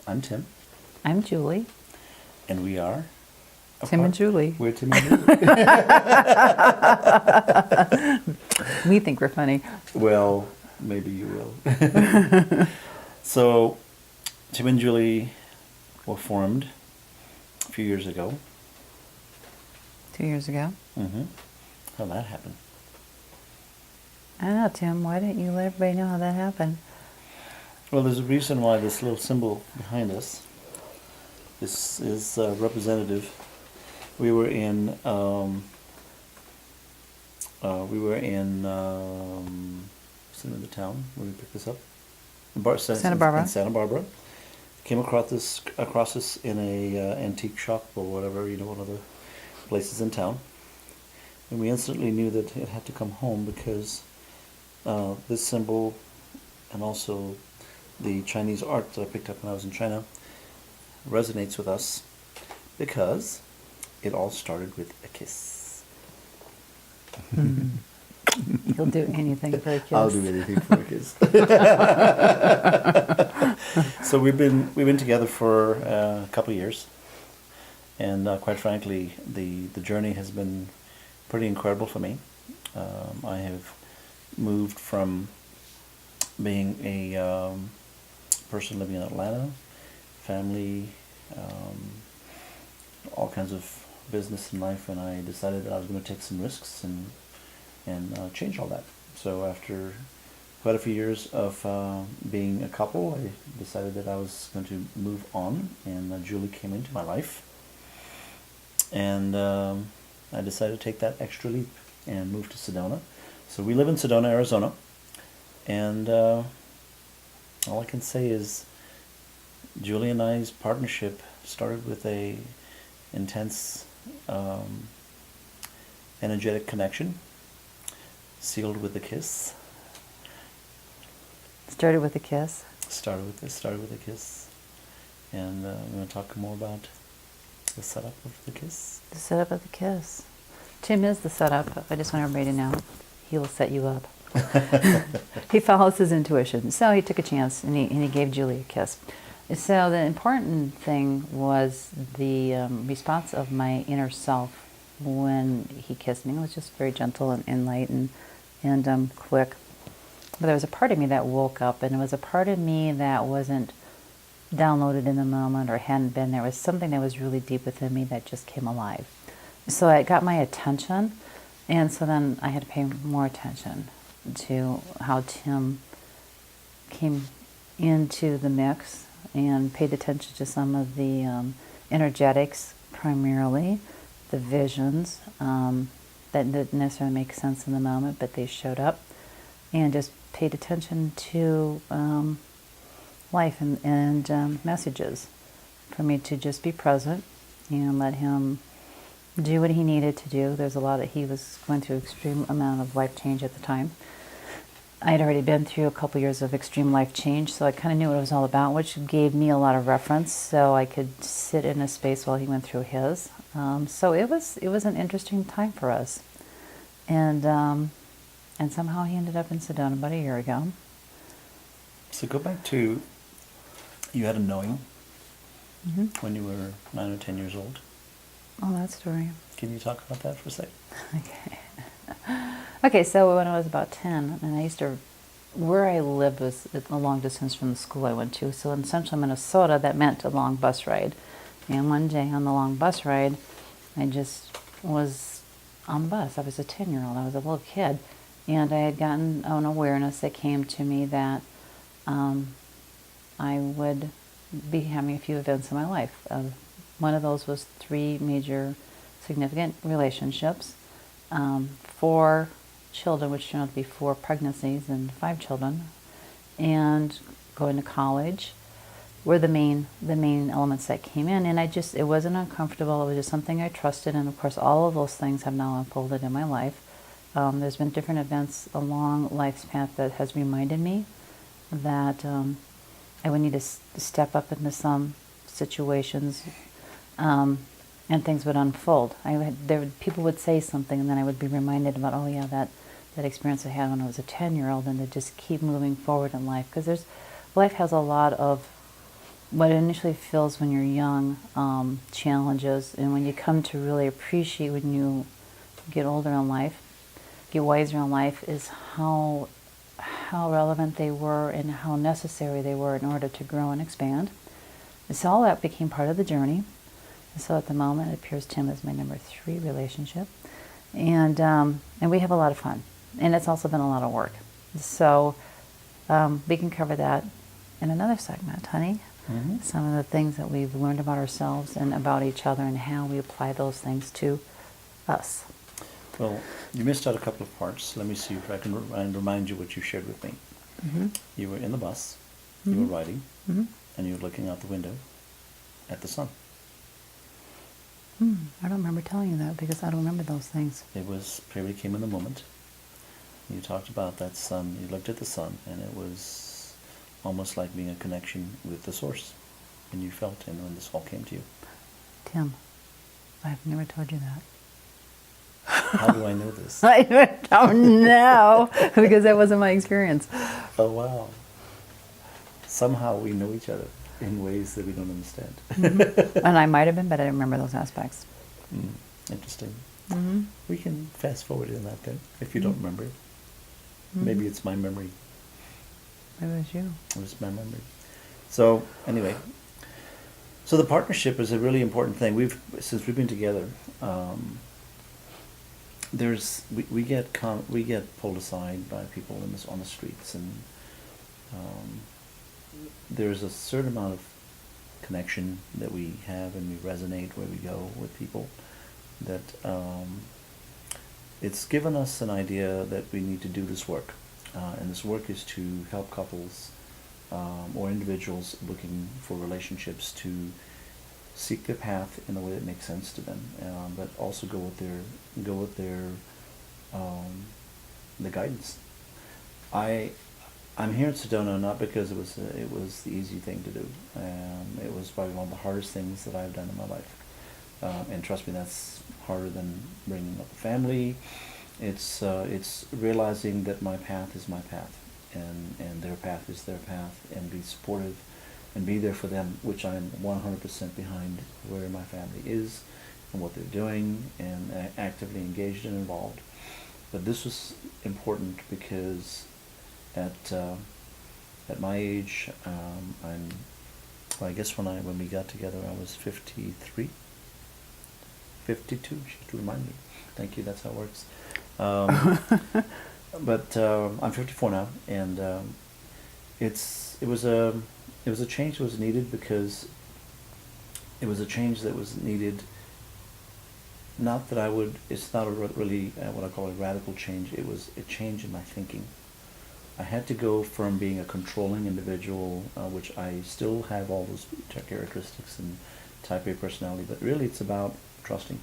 I'm Tim, I'm Julie. and we are Tim and Julie. We're Tim and Julie. We think we're funny. Well, maybe you will. So, Tim and Julie were formed a few years ago. 2 years ago. Mm-hmm. How'd that happen? I don't know, Tim. Why didn't you let everybody know how that happened? Well, there's a reason why this little symbol behind us. This is representative. We were in what's the name of the town where we picked this up? Santa Barbara. In Santa Barbara. Came across this in a antique shop or whatever, one of the places in town. And we instantly knew that it had to come home because this symbol and also the Chinese art that I picked up when I was in China resonates with us because it all started with a kiss. He'll do anything for a kiss. I'll do anything for a kiss. So we've been together for a couple of years, and quite frankly, the journey has been pretty incredible for me. I have moved from being a person living in Atlanta, family, all kinds of business in life, and I decided that I was going to take some risks and change all that. So after quite a few years of being a couple, I decided that I was going to move on, and Julie came into my life, and I decided to take that extra leap and move to Sedona. So we live in Sedona, Arizona, and all I can say is Julie and I's partnership started with a intense energetic connection, sealed with a kiss. Started with a kiss. Started with a kiss, and we're going to talk more about the setup of the kiss. The setup of the kiss. Tim is the setup. I just want everybody to know. He will set you up. He follows his intuition. So he took a chance and he gave Julie a kiss. So the important thing was the response of my inner self when he kissed me. It was just very gentle and light and quick. But there was a part of me that woke up, and it was a part of me that wasn't downloaded in the moment or hadn't been there. It was something that was really deep within me that just came alive. So it got my attention, and so then I had to pay more attention to how Tim came into the mix and paid attention to some of the energetics primarily, the visions that didn't necessarily make sense in the moment, but they showed up, and just paid attention to life and messages for me to just be present and let him do what he needed to do. There's a lot that he was going through extreme amount of life change at the time. I had already been through a couple years of extreme life change, so I kind of knew what it was all about, which gave me a lot of reference, so I could sit in a space while he went through his. So it was an interesting time for us, and somehow he ended up in Sedona about a year ago. So go back to, you had a knowing when you were 9 or 10 years old. Oh, that story. Can you talk about that for a second? Okay. Okay, so when I was about 10, and where I lived was a long distance from the school I went to. So in central Minnesota, that meant a long bus ride. And one day on the long bus ride, I just was on the bus. I was a 10-year-old. I was a little kid. And I had gotten an awareness that came to me that I would be having a few events in my life. One of those was 3 major significant relationships, 4 children, which turned out to be 4 pregnancies and 5 children, and going to college were the main elements that came in. And it wasn't uncomfortable. It was just something I trusted, and of course all of those things have now unfolded in my life. There's been different events along life's path that has reminded me that I would need to step up into some situations, and things would unfold. People would say something, and then I would be reminded about, oh yeah, that experience I had when I was a 10-year-old, and to just keep moving forward in life, because life has a lot of what it initially feels when you're young, challenges, and when you come to really appreciate when you get older in life, get wiser in life, is how relevant they were and how necessary they were in order to grow and expand. And so all that became part of the journey. And so at the moment, it appears Tim is my number 3 relationship, and we have a lot of fun, and it's also been a lot of work. So we can cover that in another segment, honey. Mm-hmm. Some of the things that we've learned about ourselves and about each other, and how we apply those things to us. Well, you missed out a couple of parts. Let me see if I can remind you what you shared with me. Mm-hmm. You were in the bus, Mm-hmm. you were riding, Mm-hmm. and you were looking out the window at the sun. I don't remember telling you that because I don't remember those things. It was, probably came in the moment. You talked about that sun, you looked at the sun, and it was almost like being a connection with the source. And you felt it when this all came to you. Tim, I've never told you that. How do I know this? I don't know because that wasn't my experience. Oh, wow. Somehow we know each other in ways that we don't understand. And I might have been, but I didn't remember those aspects. Interesting. Mm-hmm. We can fast forward in that then, if you don't remember it. Maybe it's my memory. Maybe it was you. It was my memory. So, anyway. So the partnership is a really important thing. Since we've been together, we get pulled aside by people on the streets, and there's a certain amount of connection that we have, and we resonate where we go with people. That it's given us an idea that we need to do this work, and this work is to help couples or individuals looking for relationships to seek their path in a way that makes sense to them, but also go with their the guidance. I'm here in Sedona not because it was the easy thing to do. It was probably one of the hardest things that I've done in my life, and trust me, that's harder than bringing up a family. It's realizing that my path is my path, and their path is their path, and be supportive and be there for them, which I'm 100% behind where my family is and what they're doing, and actively engaged and involved. But this was important because at my age, I guess when we got together, I was 53, 52. She had to remind me. Thank you. That's how it works. But I'm 54 now, and it was a change that was needed, because it was a change that was needed. Not that it's not really what I call a radical change. It was a change in my thinking. I had to go from being a controlling individual, which I still have all those characteristics and type A personality, but really it's about trusting.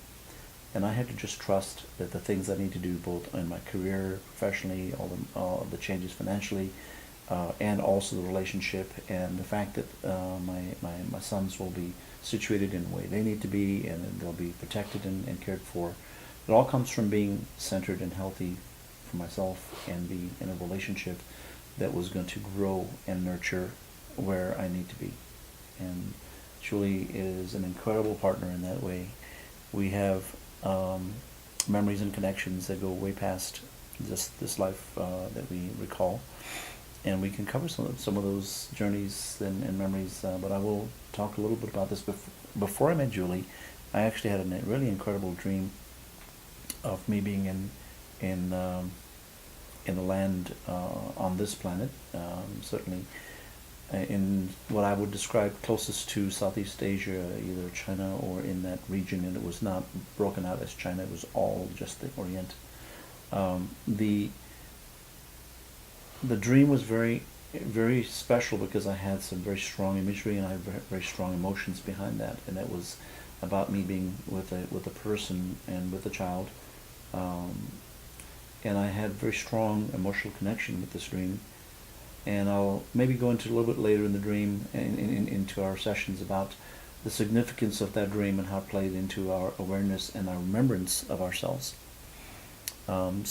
And I had to just trust that the things I need to do, both in my career, professionally, all the changes financially, and also the relationship, and the fact that my sons will be situated in the way they need to be, and they'll be protected and cared for. It all comes from being centered and healthy for myself, and be in a relationship that was going to grow and nurture where I need to be. And Julie is an incredible partner in that way. We have memories and connections that go way past just this life that we recall. And we can cover some of those journeys and memories, but I will talk a little bit about this. Before I met Julie, I actually had a really incredible dream of me being in the land on this planet, certainly in what I would describe closest to Southeast Asia, either China or in that region, and it was not broken out as China, it was all just the Orient. The dream was very, very special because I had some very strong imagery, and I had very strong emotions behind that, and that was about me being with a person and with a child, and I had very strong emotional connection with this dream. And I'll maybe go into a little bit later in the dream and into our sessions about the significance of that dream and how it played into our awareness and our remembrance of ourselves. And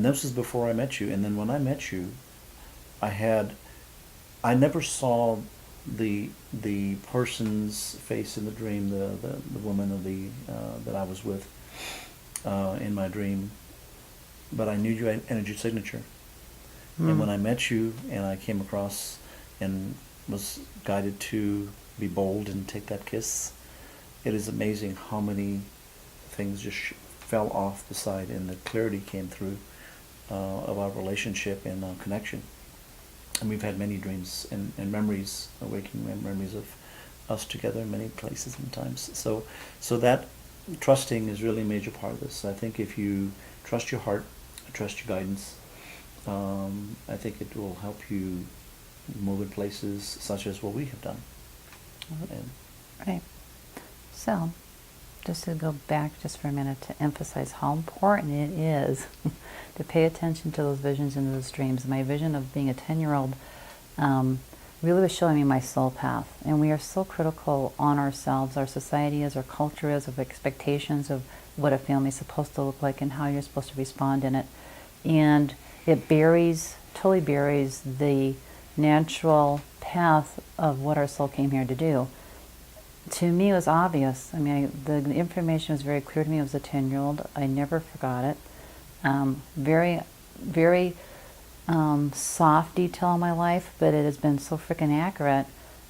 this was before I met you. And then when I met you, I never saw the person's face in the dream, the woman or the that I was with in my dream, but I knew your energy signature. And when I met you and I came across and was guided to be bold and take that kiss, it is amazing how many things just fell off the side and the clarity came through of our relationship and connection. And we've had many dreams and memories, awakening memories of us together in many places and times. So that trusting is really a major part of this. I think if you trust your heart, trust your guidance, I think it will help you move in places such as what we have done. And Right. So, just to go back just for a minute to emphasize how important it is to pay attention to those visions and those dreams. My vision of being a 10-year-old really was showing me my soul path. And we are so critical on ourselves, our society is, our culture is, of expectations of what a family is supposed to look like and how you're supposed to respond in it. And it totally buries the natural path of what our soul came here to do. To me, it was obvious. I mean, the information was very clear to me. I was a 10-year-old. I never forgot it. Very, very soft detail in my life, but it has been so freaking accurate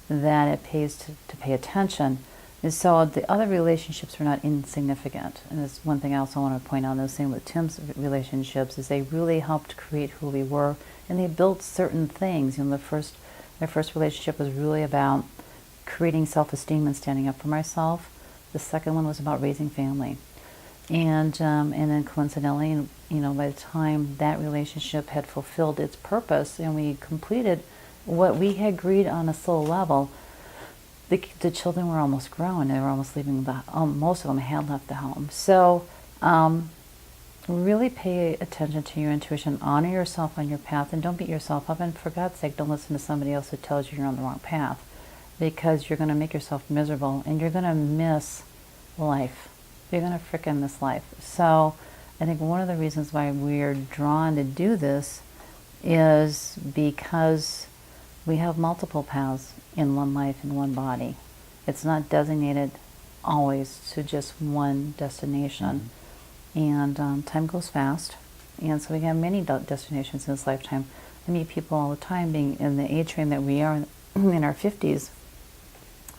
that it pays to pay attention. And so the other relationships were not insignificant. And that's one thing I also want to point out. The same with Tim's relationships is they really helped create who we were, and they built certain things. You know, my first relationship was really about creating self-esteem and standing up for myself. The second one was about raising family, and then coincidentally, you know, by the time that relationship had fulfilled its purpose and we completed what we had agreed on a soul level, the children were almost grown. They were almost leaving most of them had left the home. So really pay attention to your intuition, honor yourself on your path, and don't beat yourself up. And for God's sake, don't listen to somebody else who tells you you're on the wrong path, because you're going to make yourself miserable and you're going to miss life. You're going to frickin' miss life. So I think one of the reasons why we're drawn to do this is because we have multiple paths in one life, in one body. It's not designated always to just one destination. And time goes fast. And so we have many destinations in this lifetime. I meet people all the time being in the age frame that we are in our 50s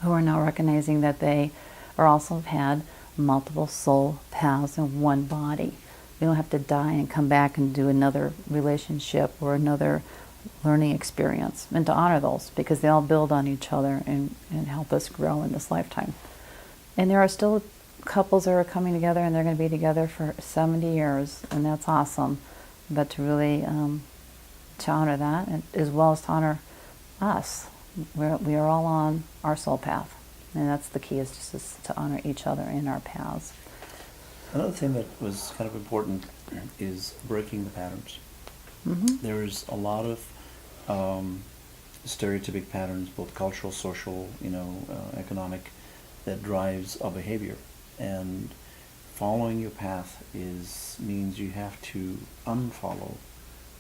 who are now recognizing that they are also have had multiple soul paths in one body. We don't have to die and come back and do another relationship or another learning experience, and to honor those, because they all build on each other and help us grow in this lifetime. And there are still couples that are coming together and they're going to be together for 70 years, and that's awesome. But to really to honor that, and as well as to honor us. We are all on our soul path, and that's the key, is just to honor each other in our paths. another thing that was kind of important is breaking the patterns. There's a lot of stereotypic patterns, both cultural, social, economic, that drives our behavior. And following your path means you have to unfollow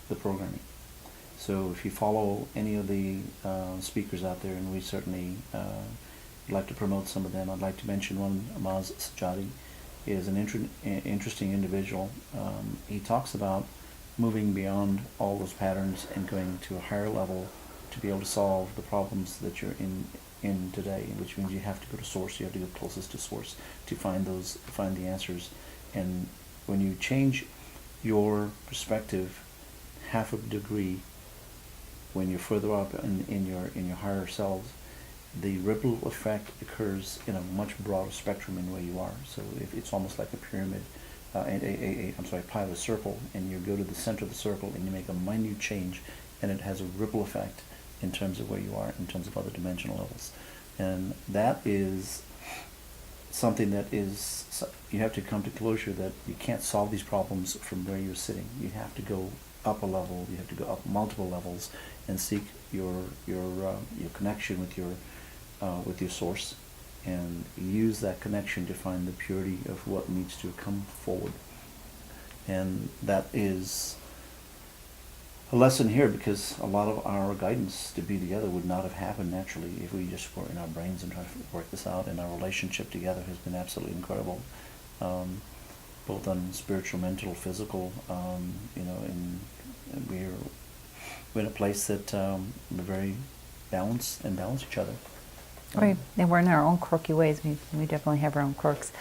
the programming. So if you follow any of the speakers out there, and we certainly like to promote some of them, I'd like to mention one, Maz Sajadi is an interesting individual. He talks about moving beyond all those patterns and going to a higher level to be able to solve the problems that you're in today, which means you have to go to source. You have to go closest to source to find the answers. And when you change your perspective half a degree, when you're further up in your higher selves, the ripple effect occurs in a much broader spectrum in where you are. So if it's almost like a pyramid, a pie of a circle, and you go to the center of the circle and you make a minute change, and it has a ripple effect in terms of where you are, in terms of other dimensional levels. And that is something that you have to come to closure that you can't solve these problems from where you're sitting. You have to go up a level, you have to go up multiple levels and seek your connection with your source, and use that connection to find the purity of what needs to come forward. And that is a lesson here, because a lot of our guidance to be together would not have happened naturally if we just were in our brains and trying to work this out. And our relationship together has been absolutely incredible, both on spiritual, mental, physical. And we're in a place that we're very balanced and balance each other. Right, and we're in our own quirky ways. We definitely have our own quirks,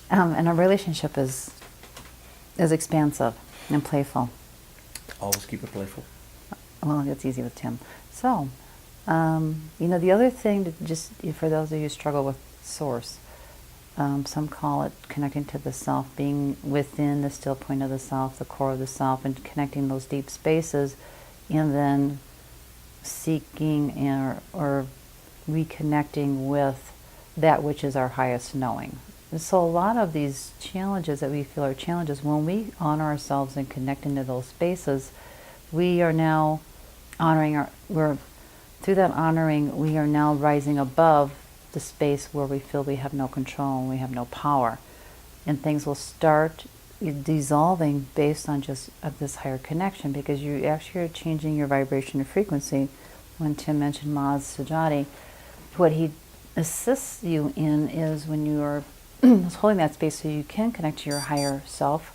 and our relationship is expansive and playful. Always keep it playful. Well, it's easy with Tim. So, the other thing, to just for those of you who struggle with source, some call it connecting to the self, being within the still point of the self, the core of the self, and connecting those deep spaces, and then seeking or reconnecting with that which is our highest knowing. And so a lot of these challenges that we feel are challenges, when we honor ourselves and connect into those spaces, we are now honoring through that honoring, we are now rising above the space where we feel we have no control and we have no power. And things will start dissolving based on just this higher connection, because you actually are changing your vibration and frequency. When Tim mentioned Maz Sajati, what he assists you in is when you are holding that space so you can connect to your higher self.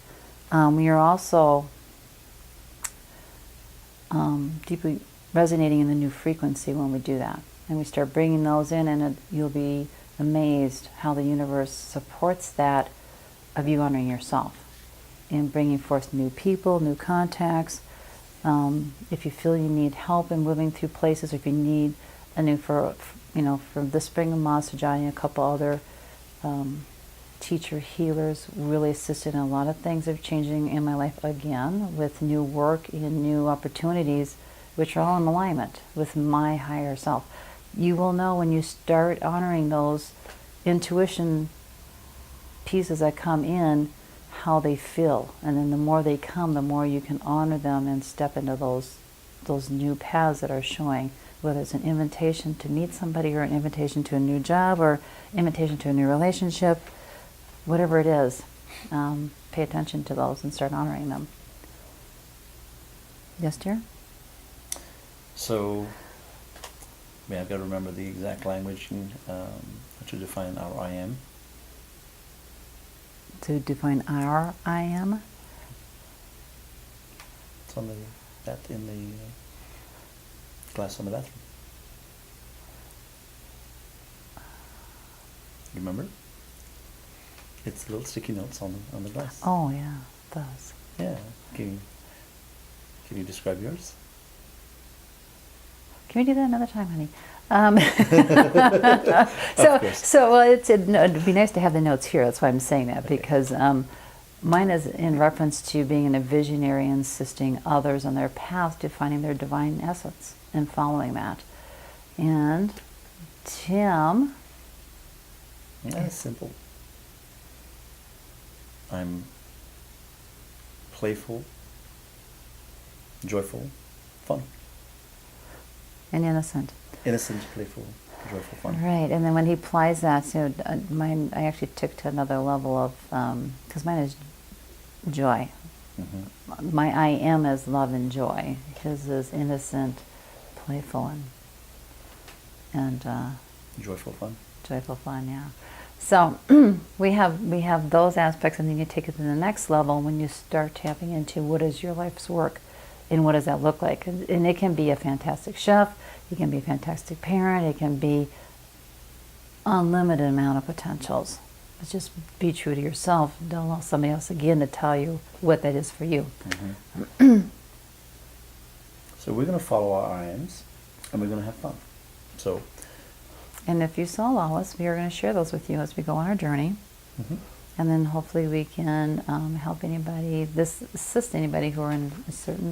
We are also deeply resonating in the new frequency when we do that. And we start bringing those in, and you'll be amazed how the universe supports that of you honoring yourself and bringing forth new people, new contacts. If you feel you need help in moving through places, if you need for the spring of Masajani and a couple other teacher healers really assisted in a lot of things of changing in my life again, with new work and new opportunities, which are all in alignment with my higher self. You will know when you start honoring those intuition pieces that come in, how they feel. And then the more they come, the more you can honor them and step into those new paths that are showing, whether it's an invitation to meet somebody or an invitation to a new job or invitation to a new relationship, whatever it is. Pay attention to those and start honoring them. Yes, dear? So, I've got to remember the exact language to define our I am. To define our I am? It's on in the glass on the bathroom. You remember? It's little sticky notes on the glass. Oh yeah, it does. Yeah. Can you describe yours? Can we do that another time, honey? Of course. So it'd be nice to have the notes here. That's why I'm saying that, okay. Because mine is in reference to being a visionary and assisting others on their path to finding their divine essence and following that. And Tim, that's simple. I'm playful, joyful, fun. and innocent. Innocent, playful, joyful, fun. Right, and then when he applies that, so mine, I actually took to another level of, because mine is joy. Mm-hmm. My I am is love and joy. His is innocent, playful, and joyful fun. Joyful fun, yeah. So we have those aspects, and then you take it to the next level when you start tapping into what is your life's work, and what does that look like. And it can be a fantastic chef, it can be a fantastic parent, it can be unlimited amount of potentials. But just be true to yourself. Don't allow somebody else again to tell you what that is for you. Mm-hmm. So we're going to follow our I ams, and we're going to have fun. So. And if you so allow us, we are going to share those with you as we go on our journey. Mm-hmm. And then hopefully we can help anybody, assist anybody who are in a certain